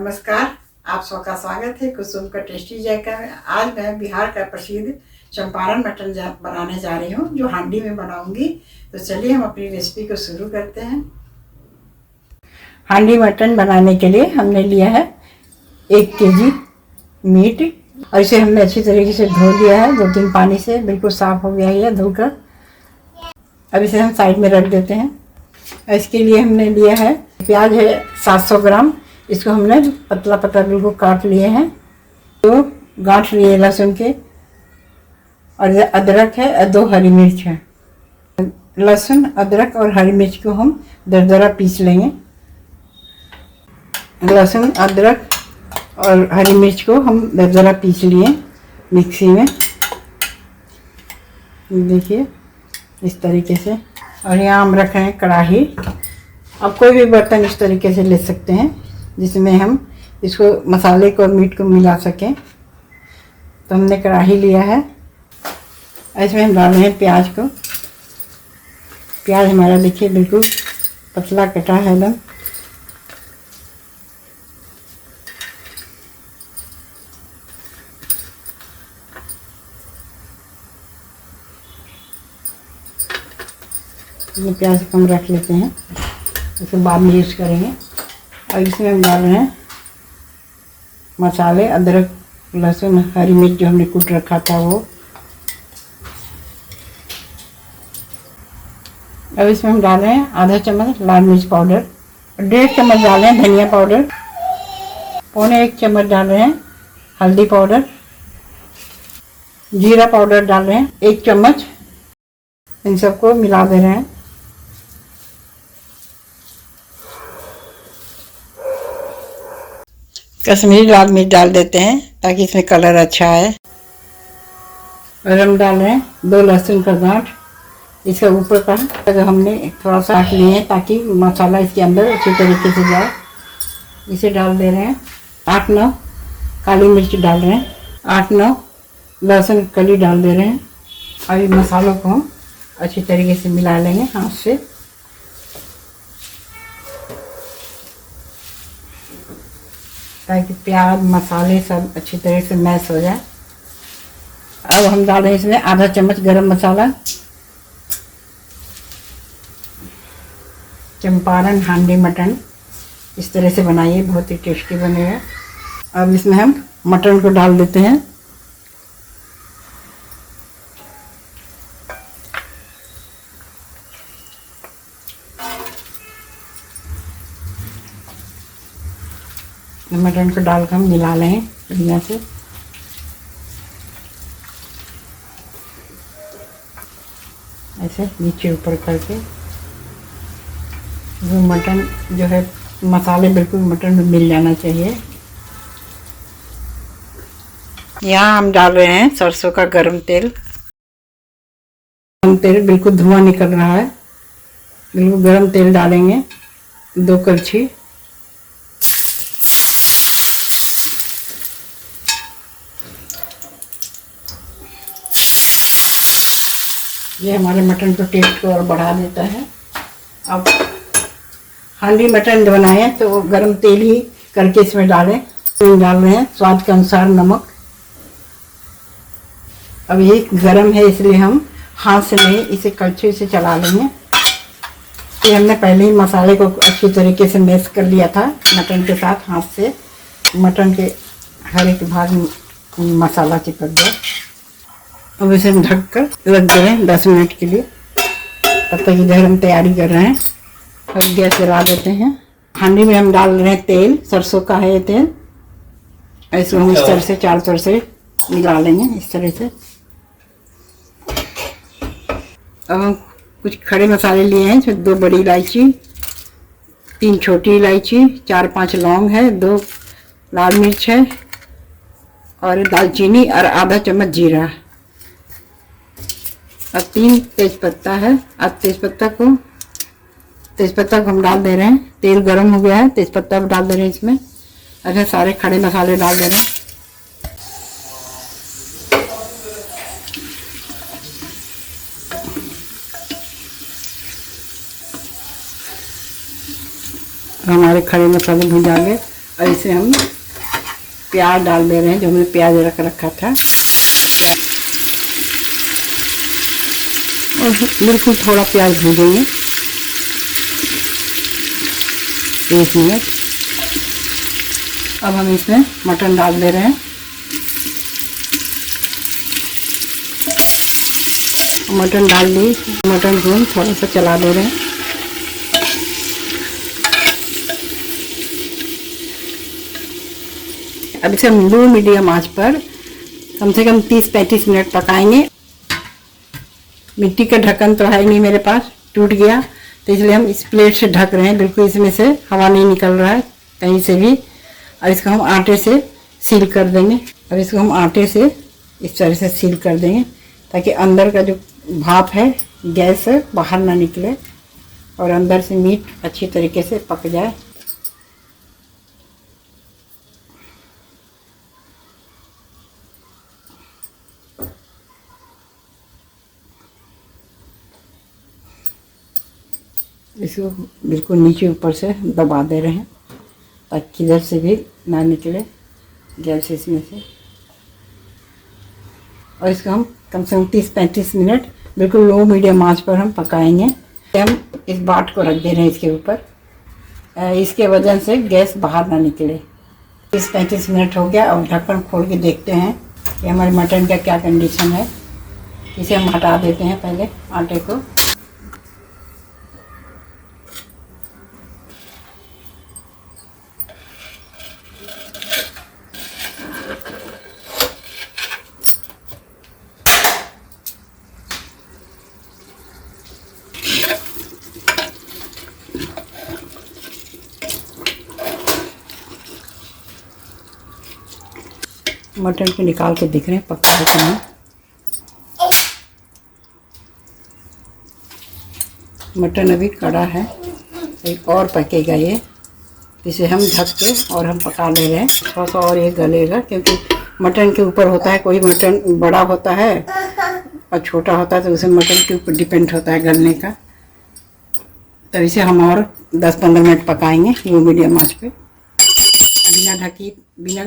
नमस्कार। आप सबका स्वागत है कुसुम का टेस्टी जायका में। आज मैं बिहार का प्रसिद्ध चंपारण मटन बनाने जा रही हूँ, जो हांडी में बनाऊंगी। तो चलिए हम अपनी रेसिपी को शुरू करते हैं। हांडी मटन बनाने के लिए हमने लिया है 1 केजी मीट, और इसे हमने अच्छी तरीके से धो लिया है 2-3 पानी से, बिल्कुल साफ हो गया है धोकर। अब इसे हम साइड में रख देते हैं। इसके लिए हमने लिया है प्याज है 700 ग्राम, इसको हमने पतला पतला बिल्कुल काट लिए हैं। तो गांठ लिए लहसुन के, और अदरक है, 2 हरी मिर्च है। लहसुन, अदरक और हरी मिर्च को हम दरदरा पीस लेंगे। लहसुन, अदरक और हरी मिर्च को हम दरदरा पीस लिए मिक्सी में, देखिए इस तरीके से। और यहाँ हम रख रहे हैं कढ़ाई। आप कोई भी बर्तन इस तरीके से ले सकते हैं जिसमें हम इसको मसाले को और मीट को मिला सकें। तो हमने कढ़ाई लिया है, इसमें हम डाल रहे हैं प्याज को। प्याज हमारा देखिए बिल्कुल पतला कटा है एकदम। ये प्याज को हम रख लेते हैं, इसे बाद में यूज़ करेंगे। और इसमें हम डाल रहे हैं मसाले, अदरक, लहसुन, हरी मिर्च जो हमने कूट रखा था वो। अब इसमें हम डाल रहे हैं आधा चम्मच लाल मिर्च पाउडर, 1.5 चम्मच डाल रहे हैं धनिया पाउडर, 1.25 चम्मच डाल रहे हैं हल्दी पाउडर, जीरा पाउडर डाल रहे हैं 1 चम्मच। इन सबको मिला दे रहे हैं। कश्मीरी लाल मिर्च डाल देते हैं ताकि इसमें कलर अच्छा आए। और हम डाल रहे हैं 2 लहसुन का गांठ, इसका ऊपर का अगर हमने थोड़ा सा काट लिए हैं ताकि मसाला इसके अंदर अच्छी तरीके से जाए। इसे डाल दे रहे हैं। 8-9 काली मिर्च डाल रहे हैं, 8-9 लहसुन कली डाल दे रहे हैं। और इन मसालों को हम अच्छी तरीके से मिला लेंगे हाथ से। ताकि प्याज मसाले सब अच्छी तरह से मैश हो जाए। अब हम डाल रहे हैं इसमें आधा चम्मच गरम मसाला। चंपारण हांडी मटन इस तरह से बनाइए, बहुत ही टेस्टी बनेगा। अब इसमें हम मटन को डाल देते हैं। मटन को डालकर हम मिला लें बढ़िया से। ऐसे नीचे ऊपर करके वो मटन जो है मसाले बिल्कुल मटन में मिल जाना चाहिए। यहाँ हम डाल रहे हैं सरसों का गरम तेल। गरम तेल बिल्कुल धुआं निकल रहा है, बिल्कुल गरम तेल डालेंगे 2 कलछी। ये हमारे मटन को टेस्ट को और बढ़ा देता है। अब हांडी मटन बनाए तो गरम तेल ही करके इसमें डालें। डाल रहे हैं स्वाद के अनुसार नमक। अब ये गरम है इसलिए हम हाथ से नहीं, इसे कलछी से चला लेंगे। ये हमने पहले ही मसाले को अच्छी तरीके से मैश कर लिया था मटन के साथ हाथ से। मटन के हर एक भाग में मसाला चिपक गया। अब इसे हम ढक कर रख दे रहे हैं 10 मिनट के लिए। तब तक इधर हम तैयारी कर रहे हैं। अब गैस जला देते हैं। हांडी में हम डाल रहे हैं तेल, सरसों का है ये तेल। ऐसे हम इस तरह से चारों तरफ से मिला लेंगे इस तरह से। अब हम कुछ खड़े मसाले लिए हैं, इसमें 2 बड़ी इलायची, 3 छोटी इलायची, 4-5 लौंग है, 2 लाल मिर्च है, और दालचीनी और आधा चम्मच जीरा, और 3 तेजपत्ता है। अब तेजपत्ता को हम डाल दे रहे हैं। तेल गरम हो गया है, तेजपत्ता भी डाल दे रहे हैं इसमें। अच्छा, सारे खड़े मसाले डाल दे रहे हैं। हमारे खड़े मसाले भुन जाएंगे। और इसे हम प्याज डाल दे रहे हैं, जो हमने प्याज रख रखा था। और बिल्कुल थोड़ा प्याज भूनेंगे 1 मिनट। अब हम इसमें मटन डाल दे रहे हैं। मटन डाल दी, मटन को थोड़ा सा चला दे रहे हैं। अब इसे हम लो मीडियम आंच पर कम से कम 30-35 मिनट पकाएंगे। मिट्टी का ढक्कन तो है नहीं मेरे पास, टूट गया, तो इसलिए हम इस प्लेट से ढक रहे हैं। बिल्कुल इसमें से हवा नहीं निकल रहा है कहीं से भी। और इसको हम आटे से सील कर देंगे। और इसको हम आटे से इस तरह से सील कर देंगे ताकि अंदर का जो भाप है गैस से बाहर ना निकले और अंदर से मीट अच्छी तरीके से पक जाए। इसको बिल्कुल नीचे ऊपर से दबा दे रहे हैं ताकि किधर से भी ना निकले गैस इसमें से। और इसको हम कम से कम 30-35 मिनट बिल्कुल लो मीडियम आंच पर हम पकाएंगे। हम इस बाट को रख दे रहे हैं इसके ऊपर, इसके वजह से गैस बाहर ना निकले। 30-35 मिनट हो गया। अब ढक्कन खोल के देखते हैं कि हमारे मटन का क्या कंडीशन है। इसे हम हटा देते हैं पहले आटे को। मटन को निकाल के देख रहे हैं पका है कि नहीं। मटन अभी कड़ा है, एक और पकेगा ये। इसे हम ढक के और हम पका ले रहे हैं। थोड़ा सा और ये गलेगा क्योंकि मटन के ऊपर होता है, कोई मटन बड़ा होता है और छोटा होता है, तो उसे मटन के ऊपर डिपेंड होता है गलने का। तो इसे हम और 10-15 मिनट पकाएंगे लो मीडियम आंच पे, बिना ढकी, बिना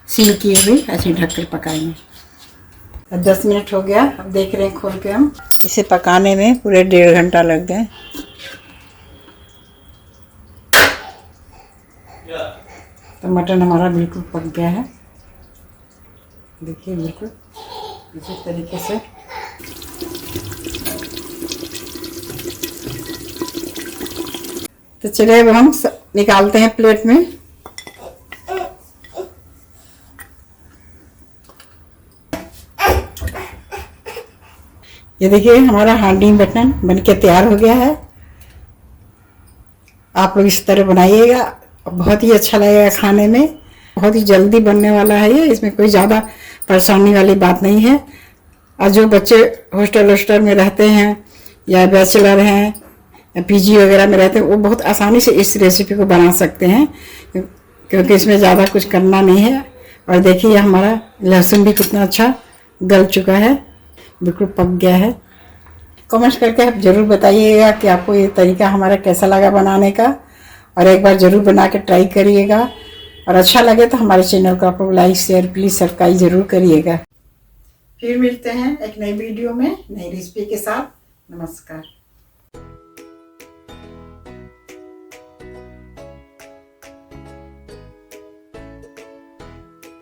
सील किए हुए ऐसे ढक कर पकाएंगे। 10 मिनट हो गया। अब देख रहे हैं खोल के हम। इसे पकाने में पूरे 1.5 घंटा लग गए। तो मटन हमारा बिल्कुल पक गया है, देखिए बिल्कुल इसी तरीके से। तो चलिए अब हम निकालते हैं प्लेट में। ये देखिए हमारा हांडी मटन बनके तैयार हो गया है। आप लोग इस तरह बनाइएगा, बहुत ही अच्छा लगेगा खाने में। बहुत ही जल्दी बनने वाला है ये, इसमें कोई ज़्यादा परेशानी वाली बात नहीं है। और जो बच्चे हॉस्टल में रहते हैं या बैचलर हैं या पीजी वगैरह में रहते हैं, वो बहुत आसानी से इस रेसिपी को बना सकते हैं क्योंकि इसमें ज़्यादा कुछ करना नहीं है। और देखिए हमारा लहसुन भी कितना अच्छा गल चुका है, बिल्कुल पक गया है। कमेंट्स करके आप ज़रूर बताइएगा कि आपको ये तरीका हमारा कैसा लगा बनाने का, और एक बार ज़रूर बना के ट्राई करिएगा। और अच्छा लगे तो हमारे चैनल को आप लोग लाइक शेयर प्लीज़ सब्सक्राइब ज़रूर करिएगा। फिर मिलते हैं एक नई वीडियो में नई रेसिपी के साथ। नमस्कार।